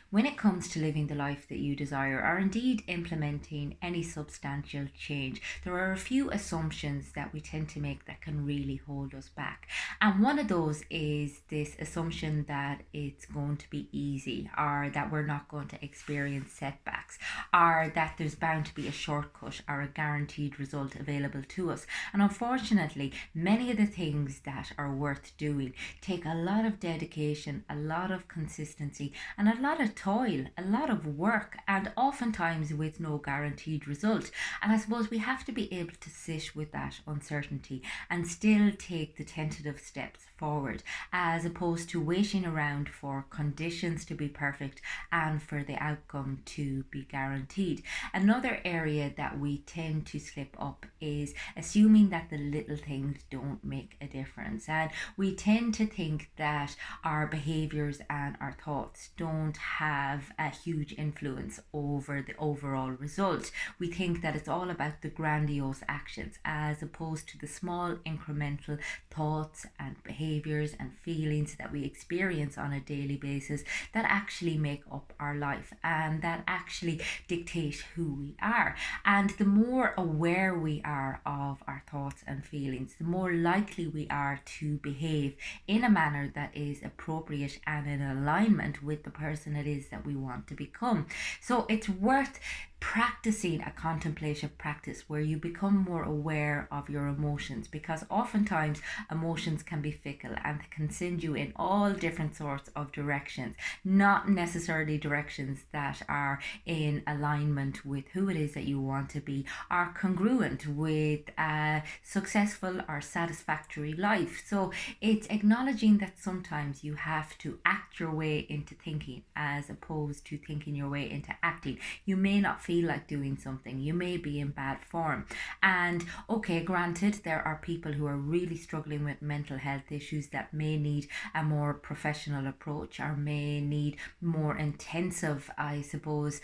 When it comes to living the life that you desire, or indeed implementing any substantial change, there are a few assumptions that we tend to make that can really hold us back. And one of those is this assumption that it's going to be easy, or that we're not going to experience setbacks, or that there's bound to be a shortcut or a guaranteed result available to us. And unfortunately, many of the things that are worth doing take a lot of dedication, a lot of consistency, and a lot of toil, a lot of work, and oftentimes with no guaranteed result. And I suppose we have to be able to sit with that uncertainty and still take the tentative steps forward, as opposed to waiting around for conditions to be perfect and for the outcome to be guaranteed. Another area that we tend to slip up is assuming that the little things don't make a difference. And we tend to think that our behaviors and our thoughts don't have a huge influence over the overall result. We think that it's all about the grandiose actions as opposed to the small incremental thoughts and behaviors and feelings that we experience on a daily basis that actually make up our life and that actually dictate who we are. And the more aware we are of our thoughts and feelings, the more likely we are to behave in a manner that is appropriate and in alignment with the person it is that we want to become. So it's worth practicing a contemplative practice where you become more aware of your emotions, because oftentimes emotions can be fickle and can send you in all different sorts of directions, not necessarily directions that are in alignment with who it is that you want to be, are congruent with a successful or satisfactory life. So it's acknowledging that sometimes you have to act your way into thinking as opposed to thinking your way into acting. You may not feel like doing something, you may be in bad form, and okay, granted, there are people who are really struggling with mental health issues that may need a more professional approach or may need more intensive, I suppose,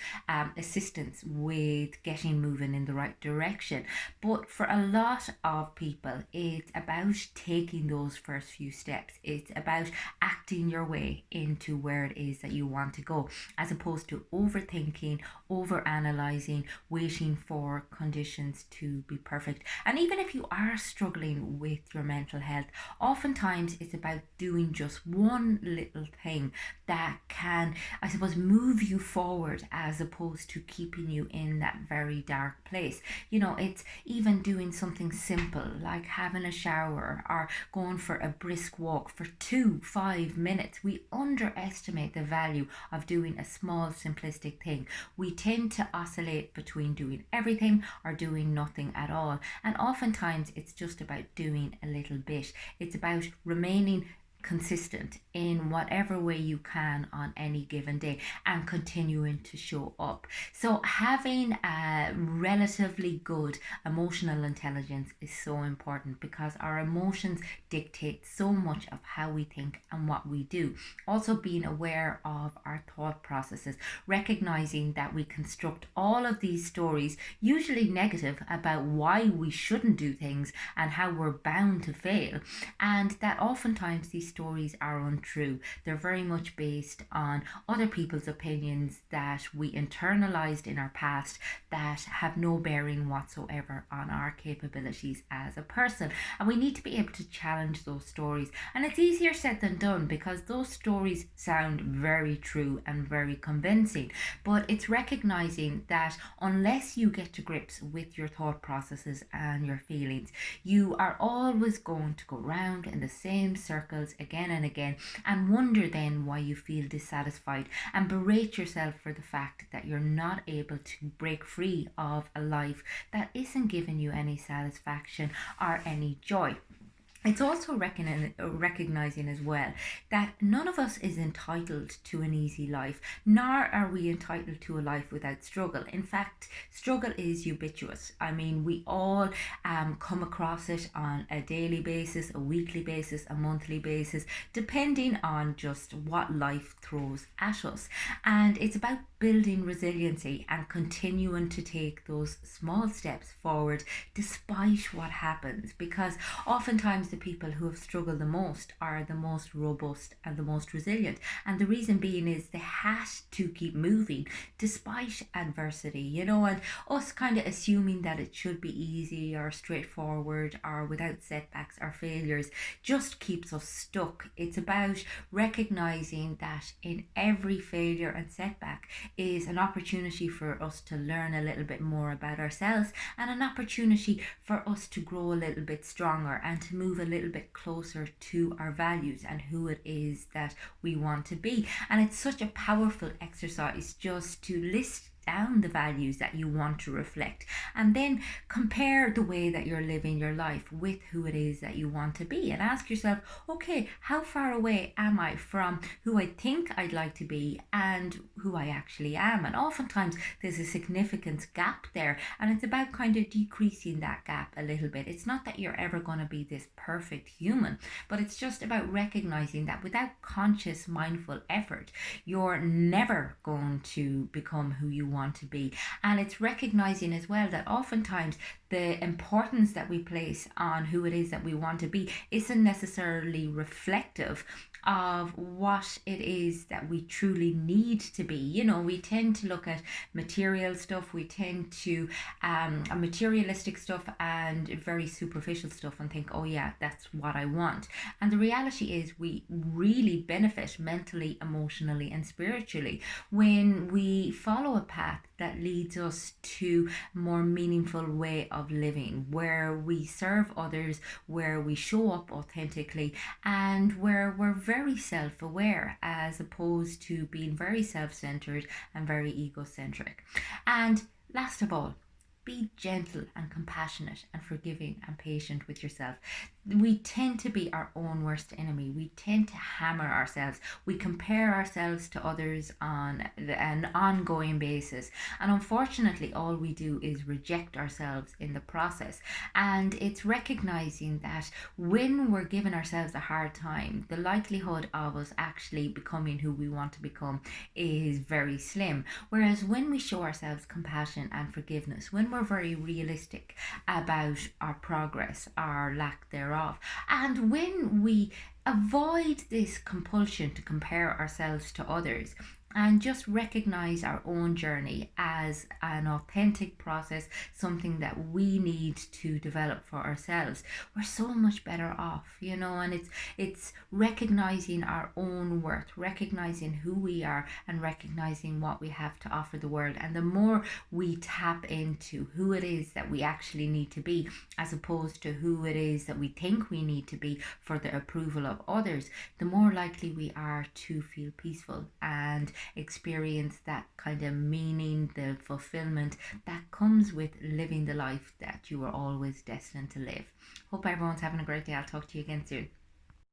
assistance with getting moving in the right direction. But for a lot of people, it's about taking those first few steps. It's about acting your way into where it is that you want to go, as opposed to overthinking, over analyzing, waiting for conditions to be perfect. And even if you are struggling with your mental health, oftentimes it's about doing just one little thing that can, I suppose, move you forward as opposed to keeping you in that very dark place. You know, it's even doing something simple like having a shower or going for a brisk walk for 5 minutes. We underestimate the value of doing a small simplistic thing. We tend to oscillate between doing everything or doing nothing at all, and oftentimes it's just about doing a little bit. It's about remaining consistent in whatever way you can on any given day and continuing to show up. So having a relatively good emotional intelligence is so important, because our emotions dictate so much of how we think and what we do. Also being aware of our thought processes, recognizing that we construct all of these stories, usually negative, about why we shouldn't do things and how we're bound to fail, and that oftentimes these stories are untrue. They're very much based on other people's opinions that we internalized in our past that have no bearing whatsoever on our capabilities as a person. And we need to be able to challenge those stories. And it's easier said than done, because those stories sound very true and very convincing. But it's recognizing that unless you get to grips with your thought processes and your feelings, you are always going to go round in the same circles again and again, and wonder then why you feel dissatisfied and berate yourself for the fact that you're not able to break free of a life that isn't giving you any satisfaction or any joy. It's also recognizing as well that none of us is entitled to an easy life, nor are we entitled to a life without struggle. In fact, struggle is ubiquitous. I mean, we all come across it on a daily basis, a weekly basis, a monthly basis, depending on just what life throws at us. And it's about building resiliency and continuing to take those small steps forward despite what happens, because oftentimes the people who have struggled the most are the most robust and the most resilient. And the reason being is they had to keep moving despite adversity, and us kind of assuming that it should be easy or straightforward or without setbacks or failures just keeps us stuck. It's about recognizing that in every failure and setback is an opportunity for us to learn a little bit more about ourselves and an opportunity for us to grow a little bit stronger and to move a little bit closer to our values and who it is that we want to be. And it's such a powerful exercise just to list down the values that you want to reflect and then compare the way that you're living your life with who it is that you want to be, and ask yourself, okay, how far away am I from who I think I'd like to be and who I actually am? And oftentimes there's a significant gap there, and it's about kind of decreasing that gap a little bit. It's not that you're ever going to be this perfect human, but it's just about recognizing that without conscious mindful effort you're never going to become who you want to be. And it's recognizing as well that oftentimes the importance that we place on who it is that we want to be isn't necessarily reflective of what it is that we truly need to be. We tend to look at material stuff, we tend to materialistic stuff and very superficial stuff and think, oh yeah, that's what I want. And the reality is we really benefit mentally, emotionally and spiritually when we follow a path that leads us to a more meaningful way of living, where we serve others, where we show up authentically, and where we're very self-aware as opposed to being very self-centered and very egocentric. And last of all, be gentle and compassionate and forgiving and patient with yourself. We tend to be our own worst enemy. We tend to hammer ourselves. We compare ourselves to others on an ongoing basis. And unfortunately, all we do is reject ourselves in the process. And it's recognizing that when we're giving ourselves a hard time, the likelihood of us actually becoming who we want to become is very slim. Whereas when we show ourselves compassion and forgiveness, when we're very realistic about our progress, our lack thereof, and when we avoid this compulsion to compare ourselves to others and just recognize our own journey as an authentic process, something that we need to develop for ourselves, we're so much better off, and it's recognizing our own worth, recognizing who we are and recognizing what we have to offer the world. And the more we tap into who it is that we actually need to be, as opposed to who it is that we think we need to be for the approval of others, the more likely we are to feel peaceful and experience that kind of meaning, the fulfillment that comes with living the life that you were always destined to live. Hope everyone's having a great day. I'll talk to you again soon.